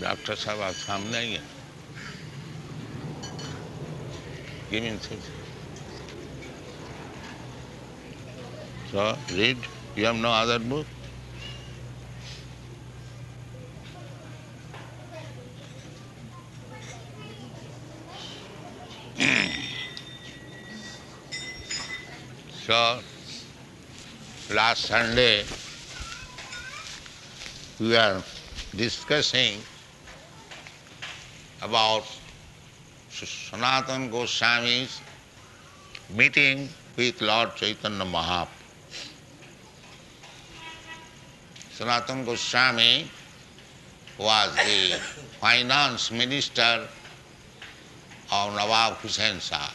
Doctor साहब आप सामने आइए. Give me this. So, read. You have no other book? So, last Sunday we were discussing about Sanatana Goswami's meeting with Lord Chaitanya Mahaprabhu. Sanatana Goswami was the finance minister of Nawab Hussain Shah,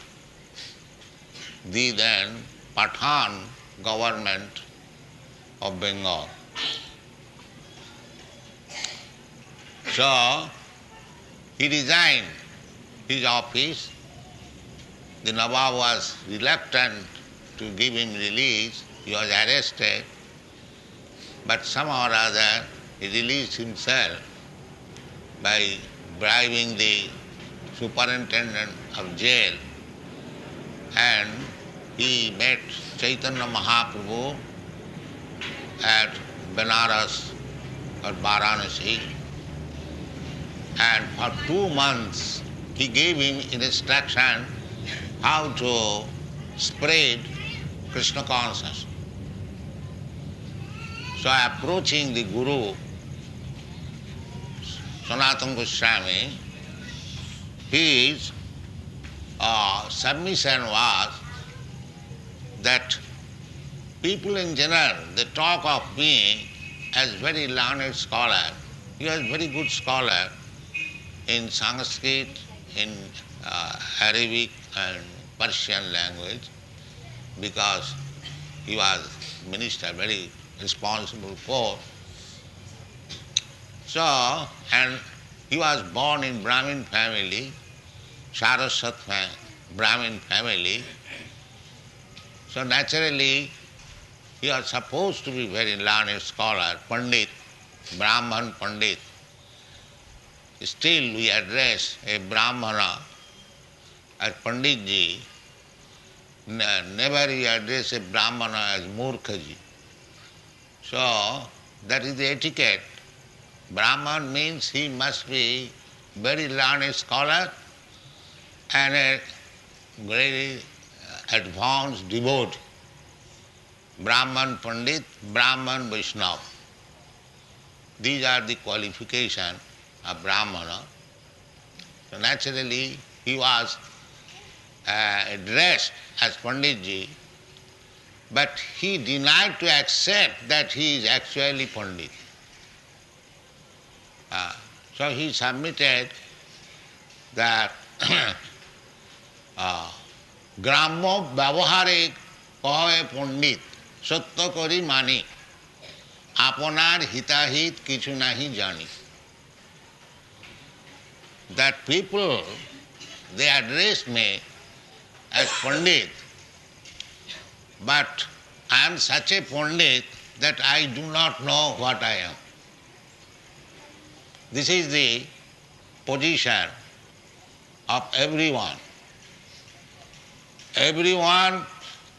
the then Pathan government of Bengal. So, he resigned his office. The Nawab was reluctant to give him release. He was arrested, but somehow or other he released himself by bribing the superintendent of jail, and he met Chaitanya Mahaprabhu at Benares or Varanasi, and for 2 months he gave him instruction how to spread Krishna consciousness. So approaching the Guru, Sanatana Goswami, his submission was that people in general, they talk of me as very learned scholar. He was very good scholar in Sanskrit, in Arabic and Persian language, because he was minister, very responsible post. So, and he was born in Brahmin family, Saraswat Brahmin family. So naturally, he was supposed to be very learned scholar, Pandit, Brahman Pandit. Still we address a Brahmana as Panditji. Never we address a Brahmana as Murkhaji. So that is the etiquette. Brahman means he must be very learned scholar and a very advanced devotee. Brahman Pandit, Brahman Vaishnava. These are the qualifications of Brahmana. So naturally he was addressed as Panditji, but he denied to accept that he is actually Pandit. So he submitted that গ্রাম্য ব্যবহারে কহে পণ্ডিত সত্য করি মানি আপনার হিতাহিত কিছু নাহি জানি. That people, they address me as Pandit, but I am such a Pandit that I do not know what I am. This is the position of everyone. Everyone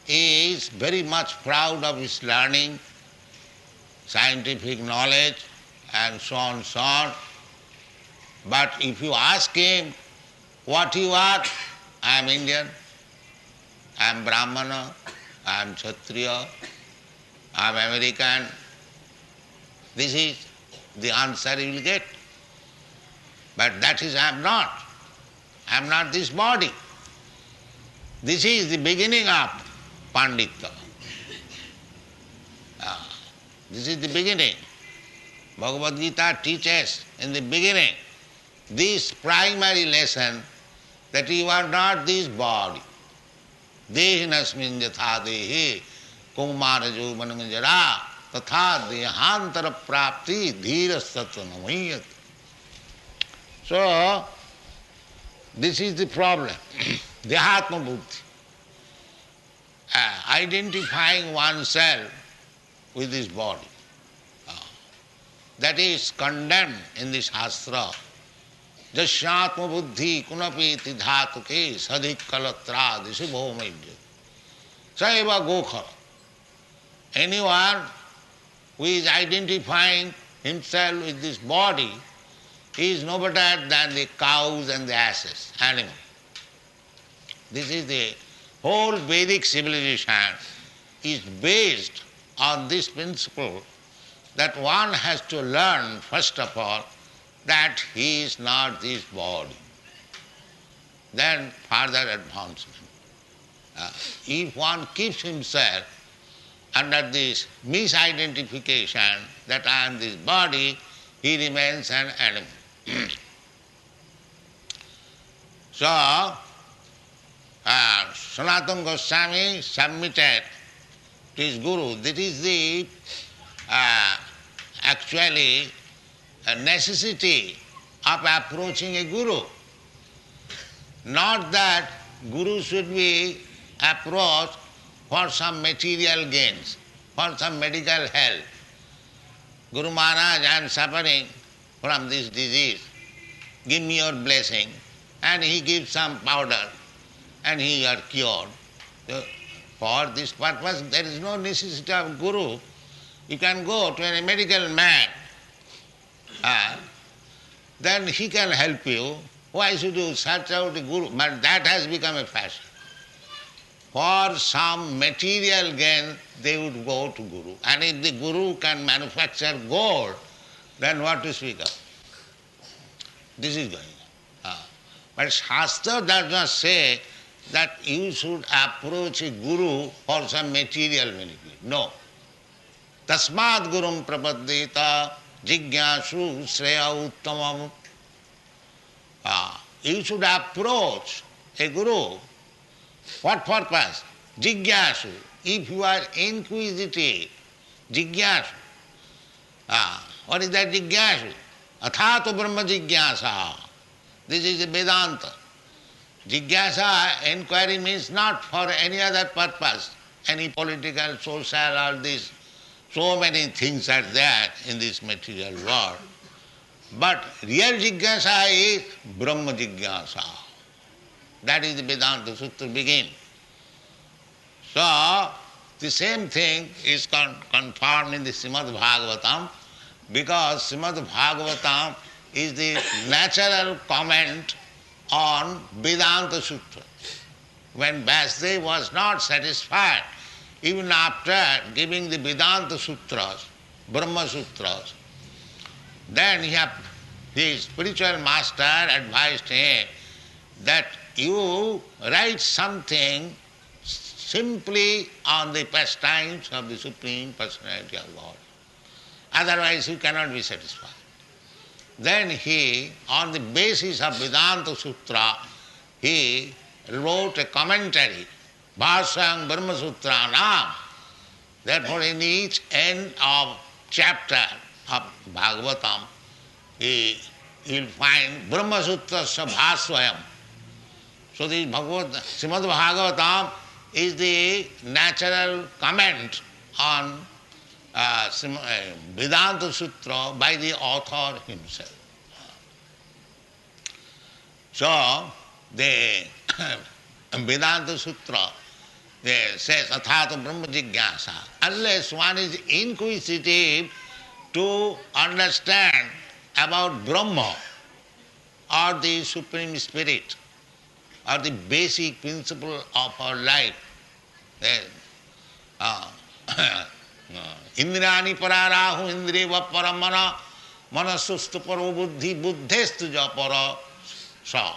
is very much proud of his learning, scientific knowledge, and so on, so on. But if you ask him, what you are? I am Indian, I am Brahmana, I am Kshatriya, I am American. This is the answer you will get. But that is I am not. I am not this body. This is the beginning of Panditya. This is the beginning. Bhagavad Gita teaches in the beginning this primary lesson that you are not this body. Dehinasmin yatha dehi kumara jovanamajara tatha dehantara prapti dhirasatvanamiyat. So, this is the problem. Dehatma buddhi. Identifying oneself with this body. that is condemned in the Shastra. Jasyatma buddhi kunapi tidhatuke sadhik kalatra disibho maidya. Saiva gokhara. Anyone who is identifying himself with this body is no better than the cows and the asses, animals. This is the whole Vedic civilization is based on this principle that one has to learn, first of all, that he is not this body. Then further advancement. If one keeps himself under this misidentification that I am this body, he remains an animal. So, Sanatana Goswami submitted to his guru. That is the actually a necessity of approaching a guru. Not that guru should be approached for some material gains, for some medical help. Guru Maharaj, I am suffering from this disease, give me your blessing, and he gives some powder, and he are cured. So, for this purpose, there is no necessity of guru. You can go to a medical man, then he can help you. Why should you search out a guru? But that has become a fashion. For some material gain, they would go to guru. And if the guru can manufacture gold, then what to speak of? This is going on. But Shastra does not say that you should approach a guru for some material benefit. No. Tasmad gurum prapaddeta jigyasu shreya uttamam. You should approach a guru. What purpose? Jigyasu. If you are inquisitive, jigyasu. What is that jigyasu? Athato brahma jigyasa. This is the Vedanta. Jigyasa, inquiry means not for any other purpose, any political, social, all this. So many things are there in this material world. But real jigyasa is Brahma jigyasa. That is the Vedanta Sutra begin. So, the same thing is confirmed in the Srimad Bhagavatam, because Srimad Bhagavatam is the natural comment on Vedanta Sutra. When Vasudev was not satisfied, even after giving the Vedanta Sutras, Brahma Sutras, then his spiritual master advised him that you write something simply on the pastimes of the Supreme Personality of God. Otherwise you cannot be satisfied. Then he, on the basis of Vedanta Sutra, he wrote a commentary, Bhāshyam Brahma Sutra Nam. Therefore in each end of chapter of Bhagavatam, you will find Brahma Sutra Bhāshyam. So this Srimad Bhagavatam is the natural comment on Vedanta Sutra by the author himself. So the Vedanta Sutra says Athato Brahma Jigyasa. Unless one is inquisitive to understand about Brahma or the Supreme Spirit or the basic principle of our life, Indrani pararahu indriva paramana manasustu paro buddhi buddhestu japara sa.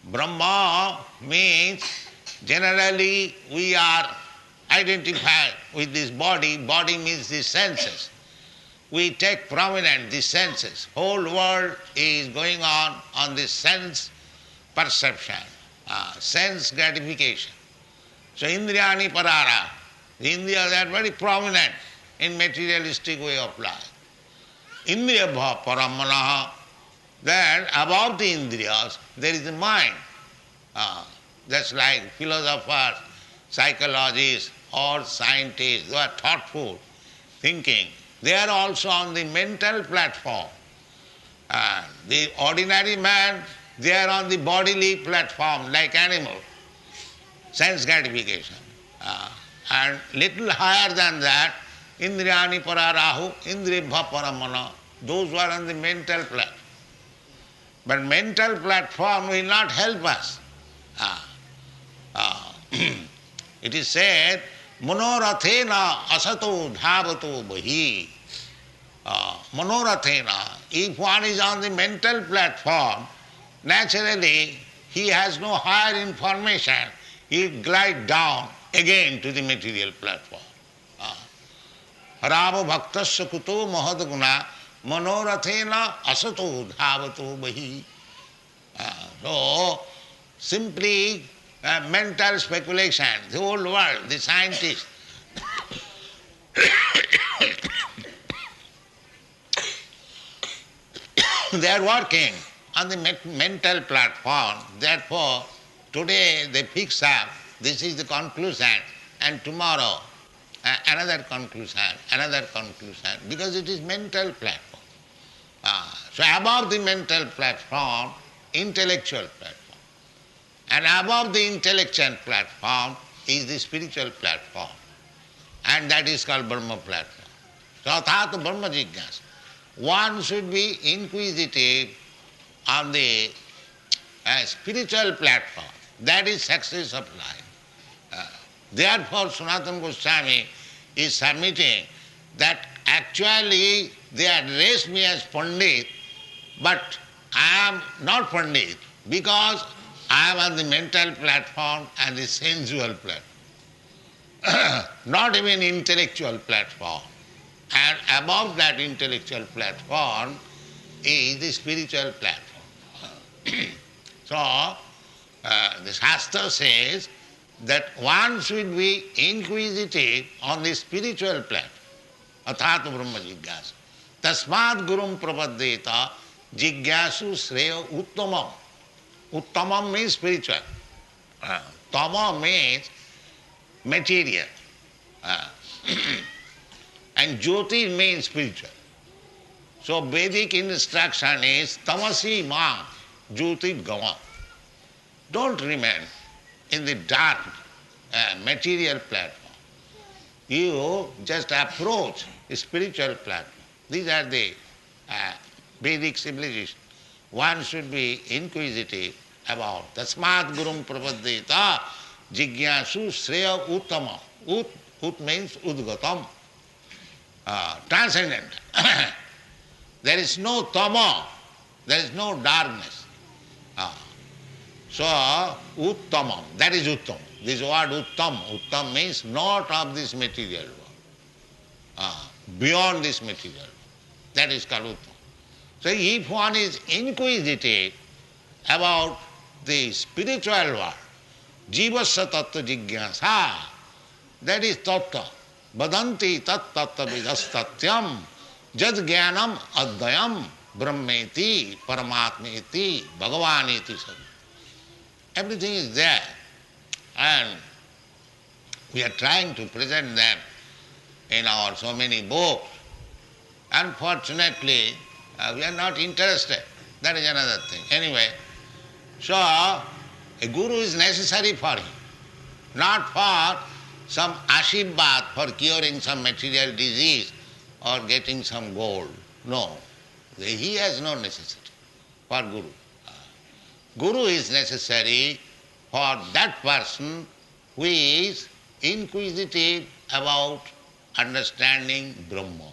Brahma means generally we are identified with this body. Body means the senses. We take prominent the senses. Whole world is going on this sense perception, sense gratification. So Indriyani parara, the Indriyas are very prominent in materialistic way of life. Indriya paramanaha, then above the Indriyas there is the mind. Just like philosophers, psychologists or scientists who are thoughtful, thinking, They are also on the mental platform. The ordinary man, they are on the bodily platform like animal, sense gratification. And little higher than that, Indriyani para rahu, Indribha para mana, those who are on the mental platform. But mental platform will not help us. It is said, Manorathena asato dhavato bahi. Manorathena, if one is on the mental platform, naturally he has no higher information. He will glide down again to the material platform. Rava bhaktasya kuto mahadguna manorathena asato dhavato bahi. So, simply mental speculation, the whole world, the scientists, they are working on the mental platform. Therefore, today they fix up, this is the conclusion, and tomorrow another conclusion, because it is mental platform. So above the mental platform, intellectual platform. And above the intellectual platform is the spiritual platform. And that is called Brahma platform. So Tathata Brahma Jigyasa. One should be inquisitive on the spiritual platform. That is success of life. Therefore, Sanatana Goswami is submitting that actually they address me as Pandit, but I am not Pandit because I am on the mental platform and the sensual platform, not even intellectual platform. And above that intellectual platform is the spiritual platform. So, the Shastra says that one should be inquisitive on the spiritual platform. Athata Brahma Jigyasa. Tasmad Gurum Prapaddeta Jigyasu Sreya Uttamam. Uttamam means spiritual. Tama means material. And Jyoti means spiritual. So Vedic instruction is Tamasi Ma Jyoti Gama. Don't remain in the dark material platform. You just approach the spiritual platform. These are the Vedic civilization. One should be inquisitive about Tasmat Gurum Prapaddeta Jigyasu Sreya Uttama. Ut means Udgatam. Transcendent. There is no tama, there is no darkness. So, uttamam, that is uttam. This word uttam means not of this material world, beyond this material world. That is called uttam. So, if one is inquisitive about the spiritual world, jivasya tattva jigyasa, that is tattva. Vadanti tat tattva vidastatyam jad jnanam advayam brahmeti paramatmeti bhagavaneti sad. Everything is there, and we are trying to present them in our so many books. Unfortunately, we are not interested. That is another thing. Anyway, so a guru is necessary for him, not for some ashirvad for curing some material disease or getting some gold. No, he has no necessity for guru. Guru is necessary for that person who is inquisitive about understanding Brahma.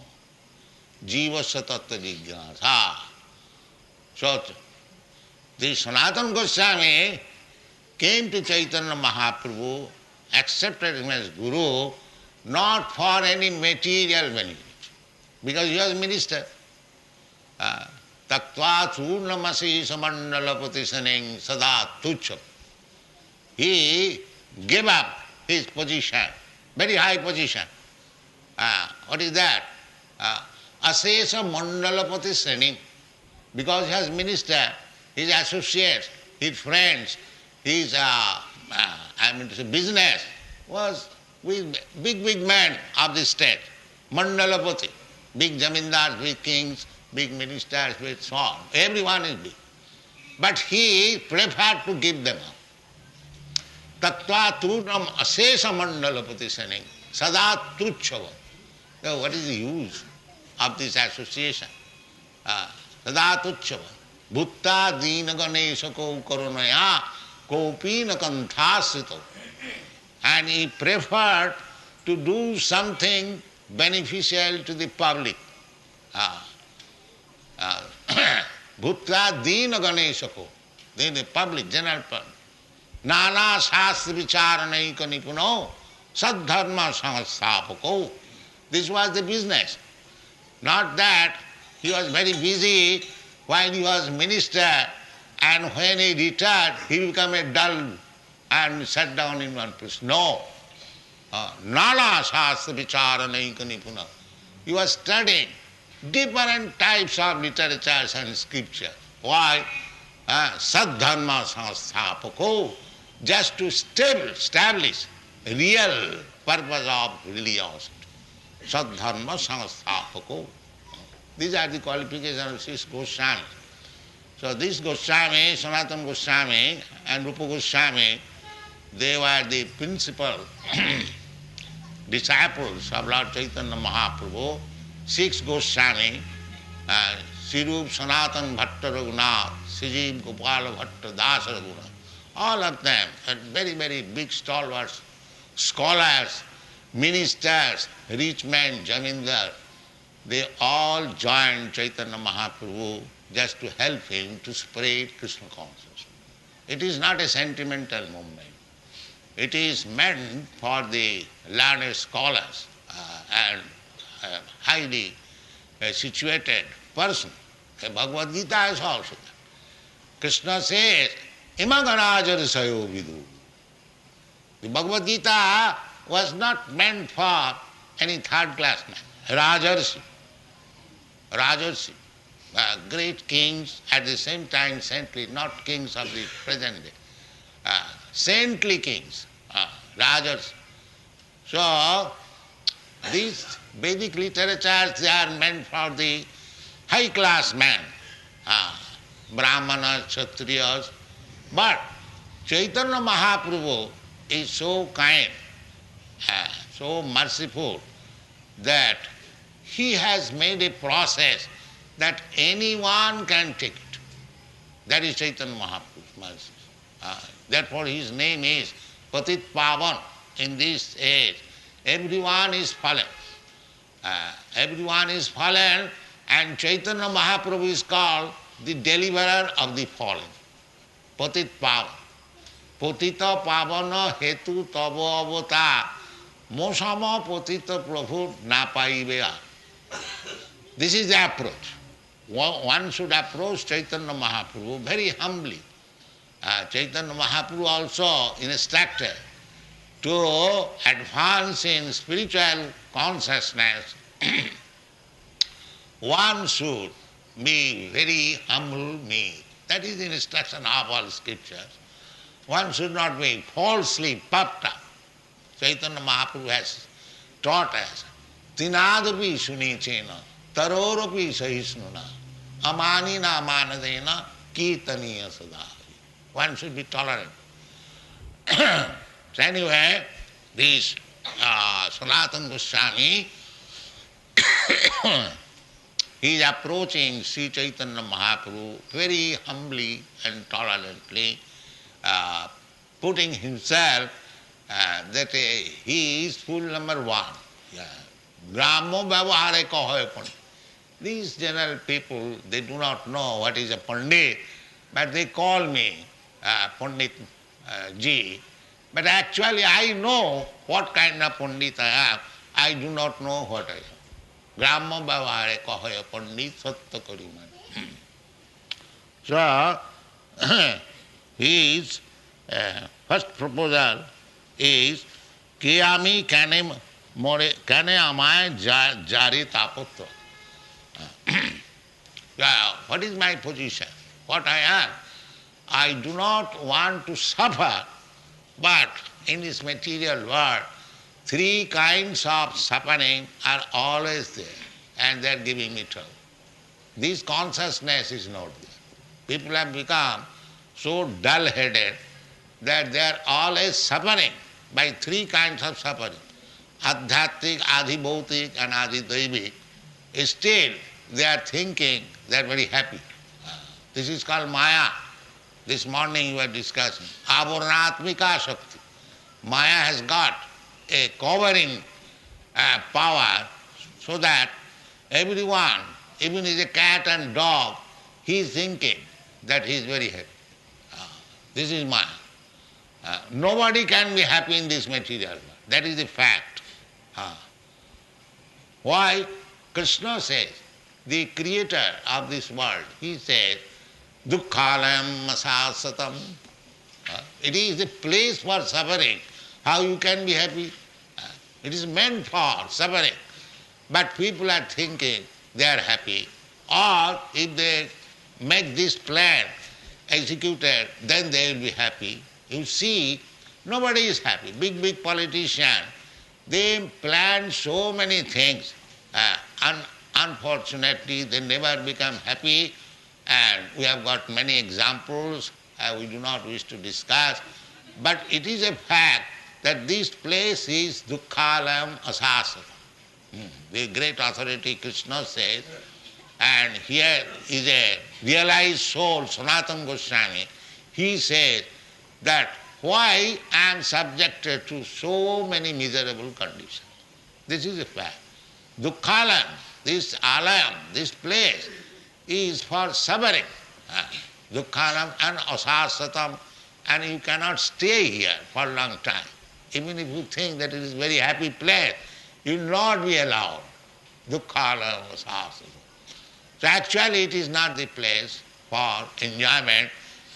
Jivasya tattva jigyasa. So, the Sanatana Goswami came to Chaitanya Mahaprabhu, accepted him as Guru, not for any material benefit, because he was minister. Taktva churnamasi samandalapati saneng sada tucham. He gave up his position, very high position. What is that? Asesa mandalapati saneng. Because he has minister, his associates, his friends, his business was with big men of the state, Mandalapati. Big zamindars, big kings, big ministers, big so on. Everyone is big. But he preferred to give them up. Tattva turnam asesa mandalapati saning sada truchava. Now what is the use of this association? Sada truchava. Bhutta dina ganesha ko karunaya kopina kanthasrito. And he preferred to do something beneficial to the public. Bhutta dina ganesha ko. Then the public, general public. Nana shastra vicharanaika nipuno sadharma sanghastapako. This was the business. Not that he was very busy while he was minister and when he retired he became a dull and sat down in one place. No. Nana shastra vicharanaika nipuna. He was studying different types of literatures and scripture. Why? Sadharma sanghastapako. Just to establish real purpose of religiosity. Sadharma sanghastapako. These are the qualifications of six Goswami. So this Goswami, Sanatana Goswami and Rupa Goswami, they were the principal disciples of Lord Chaitanya Mahaprabhu. Six Goswami, Sirup, Sanatana Bhatta Raghunath, Sijiv Gopala Bhatta Dasa Raghunath. All of them are very, very big stalwarts, scholars, ministers, rich men, jamindar. They all joined Chaitanya Mahaprabhu just to help him to spread Krishna consciousness. It is not a sentimental movement. It is meant for the learned scholars and highly situated person. The Bhagavad Gita is also that. Krishna says, Imaganajar sayo vidu. The Bhagavad Gita was not meant for any third-class man. Rajarsi. Rajarsi. Great kings, at the same time saintly, not kings of the present day. Saintly kings, Rajarsi. So, these Vedic literatures, they are meant for the high-class man. Brahmanas, Kshatriyas. But Chaitanya Mahaprabhu is so kind, so merciful, that he has made a process that anyone can take it. That is Chaitanya Mahaprabhu's mercy. Therefore his name is Patit Pavan. In this age, everyone is fallen. Everyone is fallen, and Chaitanya Mahaprabhu is called the deliverer of the fallen. Patit Pavan. Patita Pavana Hetu Tavo Avata Mosama Patita Prabhu Napaiveya. This is the approach. One should approach Chaitanya Mahaprabhu very humbly. Chaitanya Mahaprabhu also instructed to advance in spiritual consciousness. One should be very humble meek. That is the instruction of all scriptures. One should not be falsely puffed up. Chaitanya Mahaprabhu has taught us, Tinadapi sunichena, tarorapi sahisnuna, amanina amanadena, kirtaniya sada. One should be tolerant. So anyway, this Sanatana Goswami, he is approaching Sri Chaitanya Mahaprabhu very humbly and tolerantly, putting himself that he is full number one. Brahmo Vyavahare Kahoy Pandit. These general people, they do not know what is a Pandit, but they call me Pandit Ji. But actually I know what kind of Pandit I am. I do not know what I am. Brahma Vyavahare Kahoy Pandit Sattva Kariman. So, his first proposal is Kiyami Kane Amaya Jari Tapatra. What is my position? What I am? I do not want to suffer, but in this material world, three kinds of suffering are always there. and they are giving me trouble. This consciousness is not there. People have become so dull-headed that they are always suffering by three kinds of suffering. Adhyatmic, adhibhautik and adhidaivik. Still, they are thinking they are very happy. This is called Maya. This morning we were discussing. Avarnatmika Shakti. Maya has got a covering power so that everyone, even if a cat and dog, he is thinking that he is very happy. This is Maya. Nobody can be happy in this material world. That is the fact. Why? Krishna says, the creator of this world, he says, dukkhalayam asasatam. It is the place for suffering. How you can be happy? It is meant for suffering. But people are thinking they are happy. Or if they make this plan executed, then they will be happy. You see, nobody is happy. Big politicians, they plan so many things. Unfortunately, they never become happy, and we have got many examples we do not wish to discuss. But it is a fact that this place is dukkhalayam asasatam. The great authority Krishna says, and here is a realized soul, Sanatana Goswami, he says that why I am subjected to so many miserable conditions. This is a fact. Dukkhalayam, this alayam, this place is for suffering. Dukkhalayam and asasatam, and you cannot stay here for a long time. Even if you think that it is a very happy place, you will not be allowed. Dukkhalayam asasatam. So actually it is not the place for enjoyment,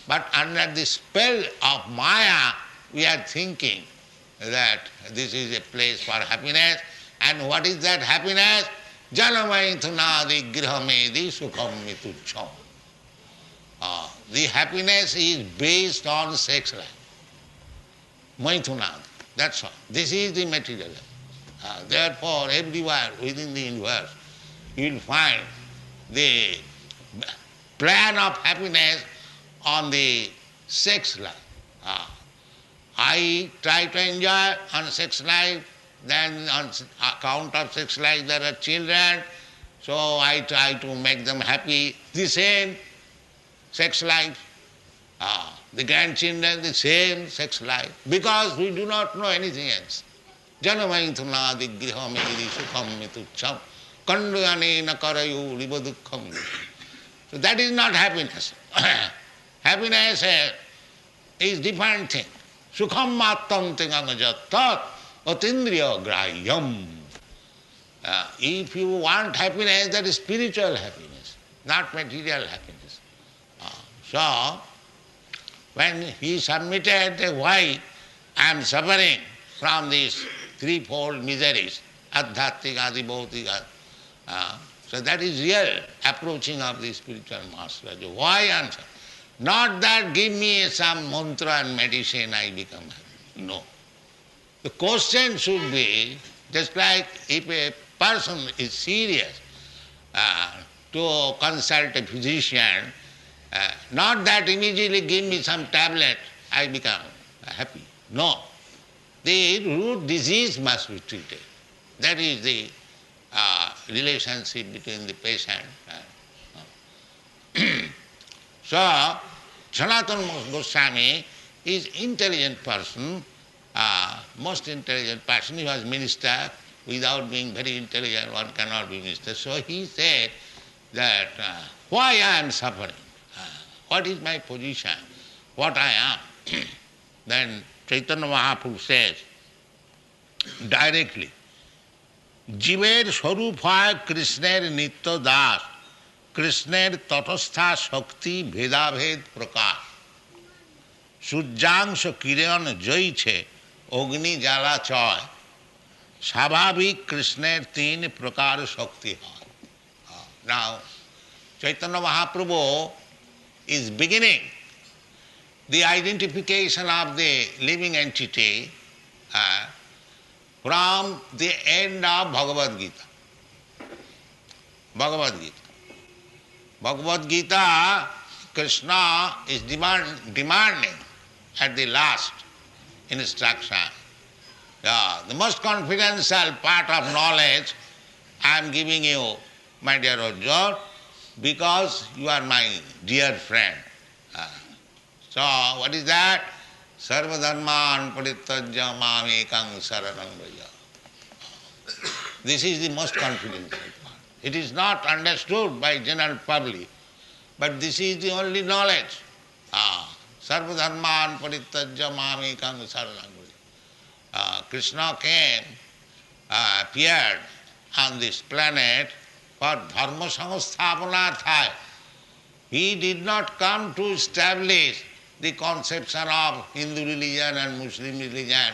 but under the spell of Maya, we are thinking that this is a place for happiness. And what is that happiness? Janamaithunadi grihamedi sukham mitucham. The happiness is based on sex life. Maithunadi, that's all. This is the material life. Therefore, everywhere within the universe, you will find the plan of happiness on the sex life. I try to enjoy on sex life, then on account of sex life there are children, so I try to make them happy. The same sex life. The grandchildren, the same sex life. Because we do not know anything else. Janamaithunadi grihamedi sukham mitucham kanduyanena karayu ribadukham. So that is not happiness. Happiness is different thing. Sukham mattam tingangajatat atindriya grahyam. If you want happiness, that is spiritual happiness, not material happiness. So, when he submitted why I am suffering from these threefold miseries, adhyatmic, adhibhautik, so that is real approaching of the spiritual master. Why I am suffering? Not that give me some mantra and medicine, I become happy. No. The question should be, just like if a person is serious to consult a physician, not that immediately give me some tablet, I become happy. No. The root disease must be treated. That is the relationship between the patient. So, Sanatana Goswami is intelligent person, most intelligent person. He was minister. Without being very intelligent, one cannot be minister. So he said that why I am suffering? What is my position? What I am? Then Chaitanya Mahaprabhu says directly, জীবের স্বরূপ হয় কৃষ্ণের নিত্য দাস, কৃষ্ণের তটস্থা শক্তি ভেদাভেদ প্রকাশ, সূর্যাংশ কিরণ জয়ছে অগ্নি জ্বালা চয়, স্বাভাবিক কৃষ্ণের তিন প্রকার শক্তি হয়. Now, Chaitanya Mahaprabhu is beginning the identification of the living entity from the end of Bhagavad Gita. Bhagavad Gita. Bhagavad Gita, Krishna is demanding at the last instruction. The most confidential part of knowledge I am giving you, my dear Arjuna, because you are my dear friend. So, what is that? Sarva dharman parityajya mamekang saranam vraja. This is the most confidential part. It is not understood by general public, but this is the only knowledge. Sarva dharman parityajya mamekang saranam vraja. Krishna came, appeared on this planet for dharma samsthapanarthaya. He did not come to establish the conception of Hindu religion and Muslim religion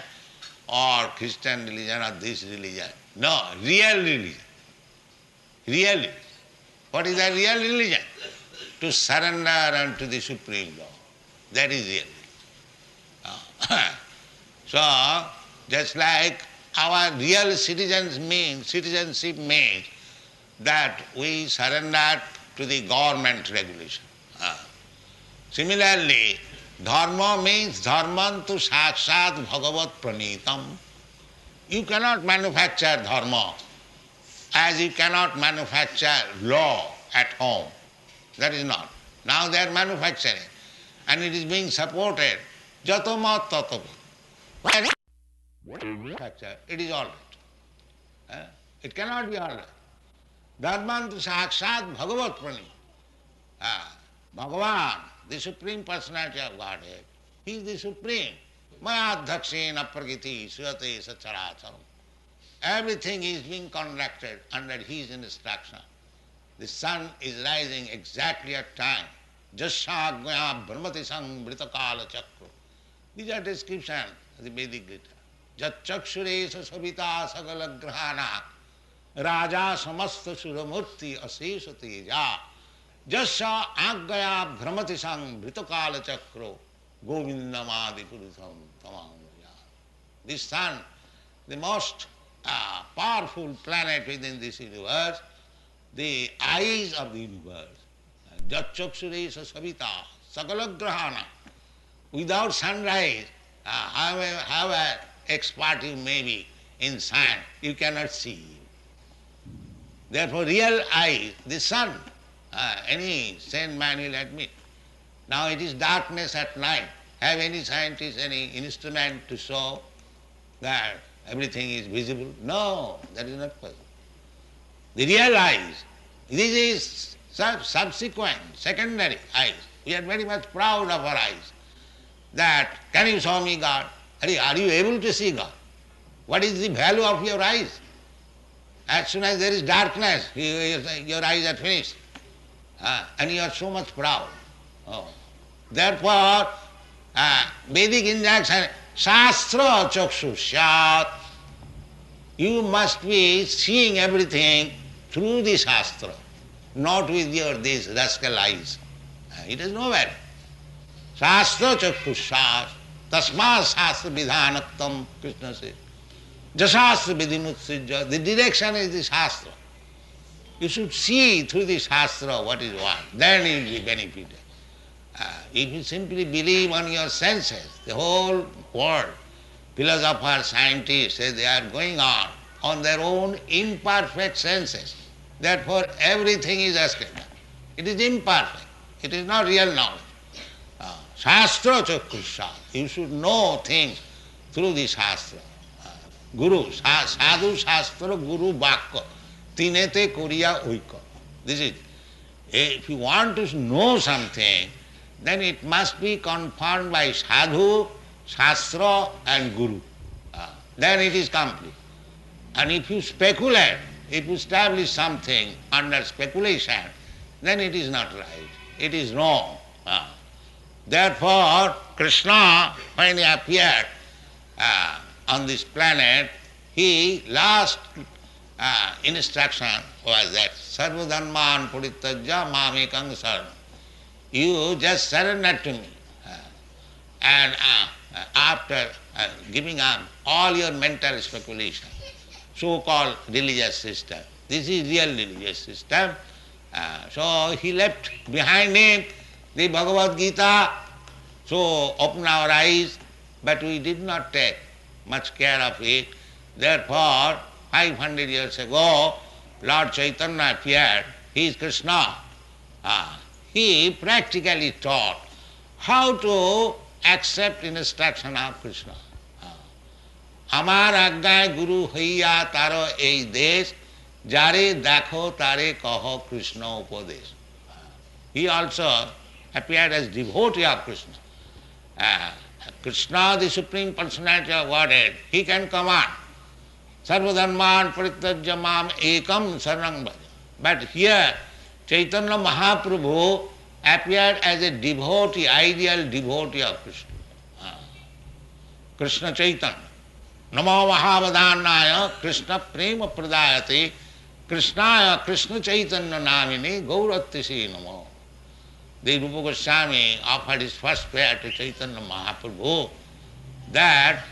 or Christian religion or this religion. No, real religion. Real religion. What is a real religion? To surrender unto the Supreme Lord. That is real religion. So, just like our real citizenship means that we surrender to the government regulation. Similarly, dharma means dharmantu sakshat bhagavat pranitam. You cannot manufacture dharma as you cannot manufacture law at home. That is not. Now they are manufacturing and it is being supported. Jatamat tatapat. It is all right. It cannot be all right. Dharmantu sakshat bhagavat pranitam. Bhagavan, the Supreme Personality of Godhead, He is the Supreme. Maya dhakshena pragiti suyate sacharacharam. Everything is being conducted under His instruction. The sun is rising exactly at time. Jasyagya brahmati sambrita kala chakra. These are descriptions of the Vedic Gita. Jat chakshuresa sabita sagala grahana raja samasta suramurti asesha teja. Jasya aggaya brahmati sang bhritakala chakro govindamadi purusam tamamaya. This sun, the most powerful planet within this universe, the eyes of the universe. Jatchaksuresa savita sakalagrahana. Without sunrise, however expert you may be in science, you cannot see. Therefore, real eyes, the sun, any sane man will admit. Now it is darkness at night. Have any scientist any instrument to show that everything is visible? No, that is not possible. The real eyes, this is subsequent, secondary eyes. We are very much proud of our eyes. That, can you show me God? Are you able to see God? What is the value of your eyes? As soon as there is darkness, your eyes are finished. And you are so much proud. Therefore, Vedic injunction, Shastra chakshu syat. You must be seeing everything through the Shastra, not with your these rascal eyes. It is no value. Shastra chakshu syat. Tasma Shastra vidhanaktam, Krishna says. Jasastra vidimutsijja. The direction is the Shastra. You should see through the Shastra what is what. Then you will be benefited. If you simply believe on your senses, the whole world, philosophers, scientists, they are going on their own imperfect senses. Therefore, everything is ascribed. It is imperfect. It is not real knowledge. Shastra chakrusha. You should know things through the Shastra. Guru, sadhu Shastra, Guru Vakya. Tinete Kuriya Uika. This is, if you want to know something, then it must be confirmed by sadhu, shastra and guru. Then it is complete. And if you speculate, if you establish something under speculation, then it is not right. It is wrong. Therefore, Krishna, when he appeared on this planet, he last instruction was that sarva dharman puritajya mamekang saranam. You just surrender to me. And after giving up all your mental speculation, so-called religious system, This is real religious system. So he left behind him the Bhagavad Gita. So open our eyes, but we did not take much care of it. Therefore, 500 years ago, Lord Chaitanya appeared. He is Krishna. He practically taught how to accept instruction of Krishna. Amar agnay guru haiya taro ei desh, jare dakho tare kaho Krishna upadesh. He also appeared as devotee of Krishna. Krishna, the Supreme Personality of Godhead, he can command. Sarvadharman parityajya mam ekam saranam bhaja. But here, Chaitanya Mahaprabhu appeared as a devotee, ideal devotee of Krishna. Krishna Chaitanya. Namo Mahavadhanaya Krishna Prema Pradayate Krishnaya Krishna Chaitanya Namini Gaurattisi Namo. The Rupa Goswami offered his first prayer to Chaitanya Mahaprabhu that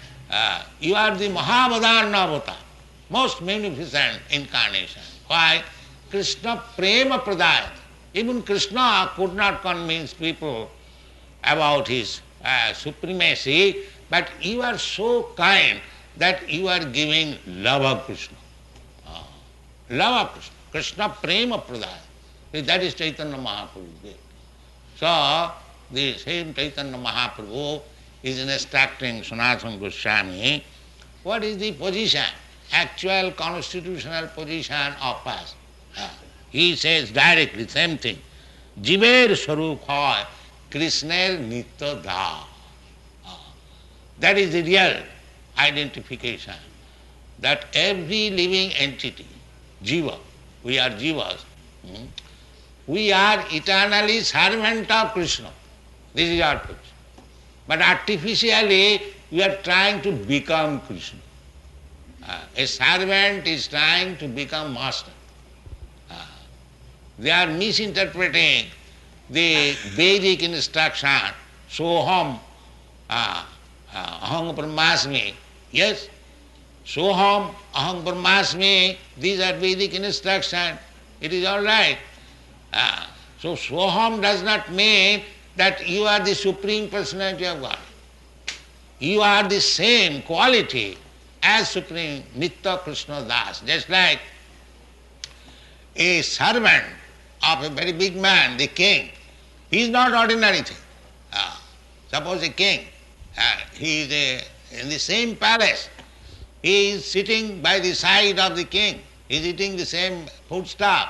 you are the Mahavadhana avatar, most magnificent incarnation. Why? Krishna Prema Pradayate. Even Krishna could not convince people about his supremacy, but you are so kind that you are giving love of Krishna. Love of Krishna. Krishna Prema Pradayate. That is Chaitanya Mahaprabhu. So, the same Chaitanya Mahaprabhu is instructing Sanatana Goswami what is the position, actual constitutional position of us. He says directly same thing. Jiver Swarup hoy Krishner Nitya Da. That is the real identification. That every living entity, Jiva, we are Jivas, we are eternally servant of Krishna. This is our position. But artificially we are trying to become Krishna. A servant is trying to become master. They are misinterpreting the Vedic instruction, Soham, Aham Brahmasmi. Yes, Soham, Aham Brahmasmi, these are Vedic instruction. It is all right. So Soham does not mean that you are the Supreme Personality of God. You are the same quality as Supreme Nitya Krishna Das. Just like a servant of a very big man, the king, he is not ordinary thing. Suppose a king, he is in the same palace, he is sitting by the side of the king, he is eating the same foodstuff,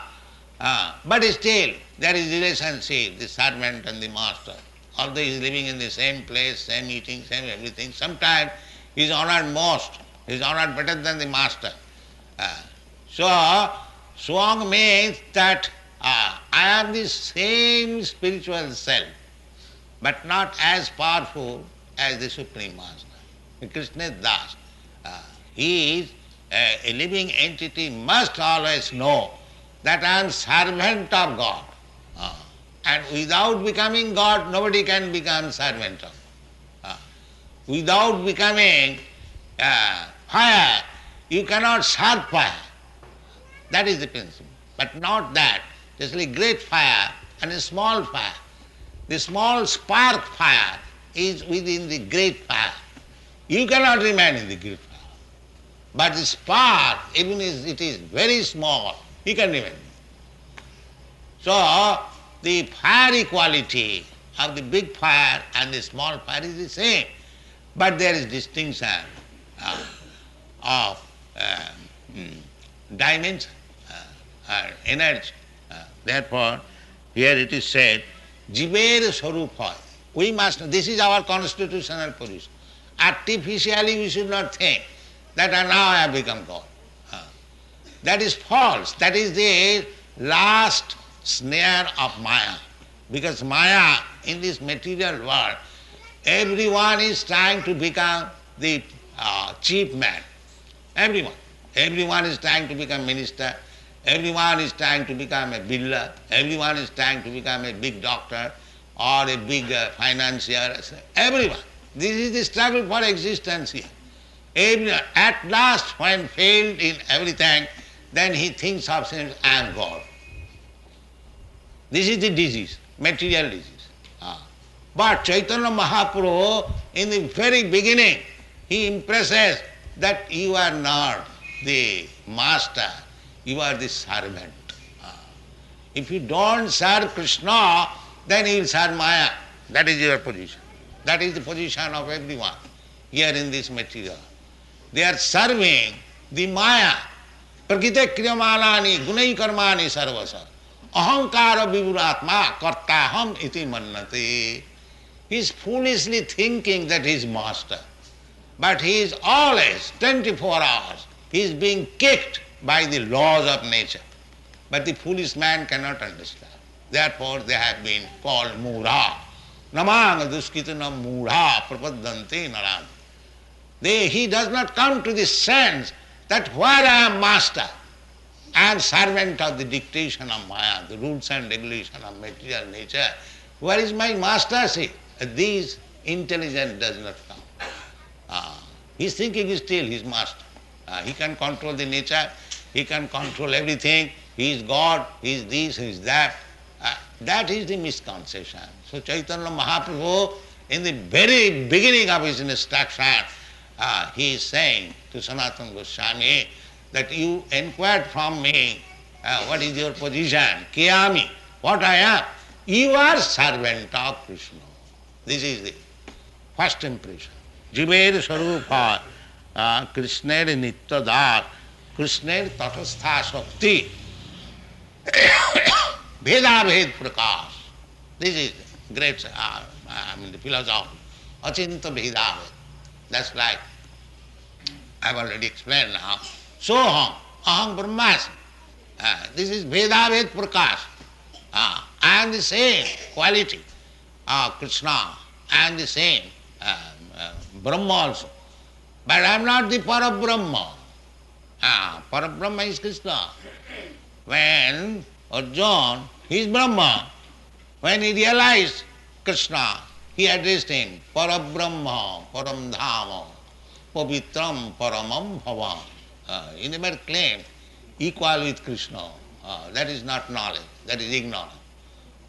but still there is relationship, the servant and the master. Although he is living in the same place, same eating, same everything, sometimes he is honored most, he is honored better than the master. So, Swang means that I am the same spiritual self, but not as powerful as the Supreme Master. Krishna Das. He is a living entity, must always know that I am servant of God. And without becoming God, nobody can become servant of. Without becoming fire, you cannot serve fire. That is the principle. But not that. Just like great fire and a small fire. The small spark fire is within the great fire. You cannot remain in the great fire. But the spark, even if it is very small, you can remain. So, the fiery quality of the big fire and the small fire is the same. But there is distinction of dimension, energy. Therefore, here it is said, Jiver Swarup hoy. We must, this is our constitutional position. Artificially we should not think that now I have become God. That is false. That is the last snare of Maya. Because Maya, in this material world, everyone is trying to become the chief man. Everyone. Everyone is trying to become minister. Everyone is trying to become a builder. Everyone is trying to become a big doctor or a big financier. Everyone. This is the struggle for existence here. Everyone. At last, when failed in everything, then he thinks of saying, I am God. This is the disease, material disease. But Chaitanya Mahaprabhu, in the very beginning, he impresses that you are not the master, you are the servant. If you don't serve Krishna, then you will serve Maya. That is your position. That is the position of everyone here in this material. They are serving the Maya. Prakite kriyamanani gunai karmani sarvasa. Ahankara vivuratma kartaham iti mannate. He is foolishly thinking that he is master. But he is always, 24 hours, he is being kicked by the laws of nature. But the foolish man cannot understand. Therefore they have been called mura. Namanga duskitana mura prapadante naran. He does not come to the sense that where I am master, I am servant of the dictation of Maya, the rules and regulation of material nature. Where is my mastership? This intelligence does not come. He is thinking still he is master. He can control the nature, he can control everything, he is God, he is this, he is that. That is the misconception. So Chaitanya Mahaprabhu, in the very beginning of his instruction, he is saying to Sanatana Goswami that you inquired from me, what is your position? Kiyami, what I am? You are servant of Krishna. This is the first impression. Jiver Sarupa Krishner Nityadar Krishner Tatastha Shakti Veda Ved Prakash. This is great, the philosophy. Achinta Veda Ved. That's like I've already explained now. Soham, Aham Brahmasmi. This is Veda Ved Prakash. I am the same quality of Krishna. I am the same Brahma also. But I am not the Parabrahma. Parabrahma is Krishna. When Arjuna, he is Brahma. When he realized Krishna, he addressed him, Parabrahma, Param Dhama, Pavitram, Paramam Bhavam. He never claimed equal with Krishna. That is not knowledge, that is ignorance.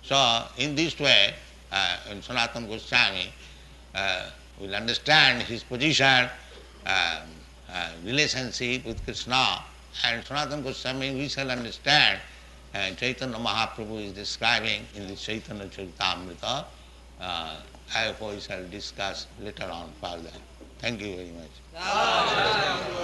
So in this way, in Sanatana Goswami will understand his position, relationship with Krishna, and Sanatana Goswami we shall understand Chaitanya Mahaprabhu is describing in the Chaitanya Charitamrita. I hope we shall discuss later on further. Thank you very much.